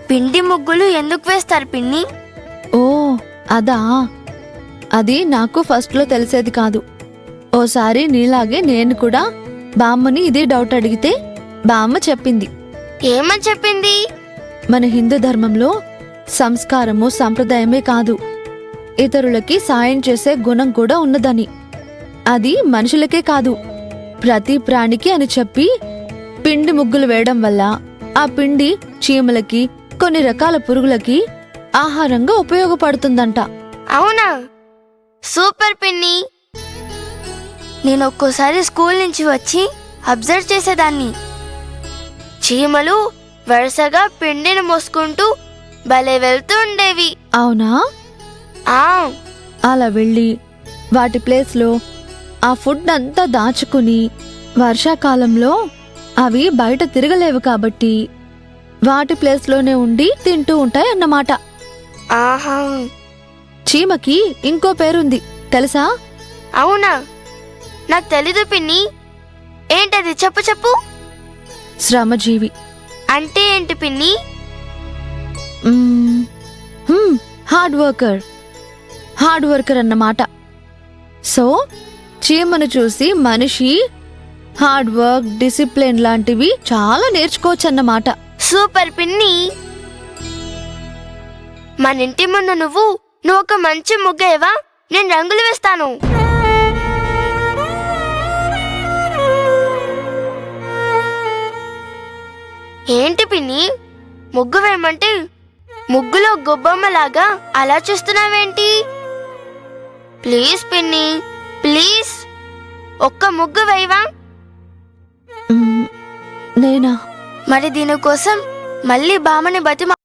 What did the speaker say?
పిండి ముగ్గులు ఎందుకు వేస్తారు పిన్ని? ఓ అదా, అది నాకు ఫస్ట్లో తెలిసేది కాదు. ఓసారి నీలాగే నేను కూడా బామ్మని ఇదే డౌట్ అడిగితే బామ్మ చెప్పింది. ఏమని చెప్పింది? మన హిందూ ధర్మంలో సంస్కారము సంప్రదాయమే కాదు, ఇతరులకి సాయం చేసే గుణం కూడా ఉన్నదని. అది మనుషులకే కాదు, ప్రతి ప్రాణికి అని చెప్పి పిండి ముగ్గులు వేయడం వల్ల ఆ పిండి చీమలకి, కొన్ని రకాల పురుగులకి ఆహారంగా ఉపయోగపడుతుందంట. అవునా? సూపర్ పిన్ని. నేను ఒక్కోసారి స్కూల్ నుంచి వచ్చి అబ్జర్వ్ చేసేదాన్ని. చీమలు వరుసగా పిండిని మోసుకుంటూ భలే వెళ్తూ ఉండేవి. అవునా? ఆ అలా వెళ్ళి వాటి ప్లేస్లో ఆ ఫుడ్ అంతా దాచుకుని వర్షాకాలంలో అవి బయట తిరగలేవు కాబట్టి వాటి ప్లేస్లోనే ఉండి తింటూ ఉంటాయి అన్నమాట. ఆహా, చీమకి ఇంకో పేరుంది తెలుసా? అవునా? నాకు తెలీదు పిన్ని. ఏంటది? చెప్పు చెప్పు. శ్రమజీవి. అంటే ఏంటి పిన్ని? హార్డ్ వర్కర్ అన్నమాట. సో చీమను చూసి మనిషి హార్డ్ వర్క్, డిసిప్లిన్ లాంటివి చాలా నేర్చుకోవచ్చన్నమాట. సూపర్ పిన్ని. మన ఇంటి ముందు నువ్వు ఒక మంచి ముగ్గేవా? నేను రంగులు వేస్తాను. ఏంటి పిన్ని, ముగ్గు వేయమంటే ముగ్గులో గొబ్బమ్మలాగా అలా చూస్తున్నావేంటి? ప్లీజ్ పిన్ని, ప్లీజ్ ఒక్క ముగ్గు వేయవా? నేనా? మరి దీనికోసం మళ్ళీ బామ్మని బతిమా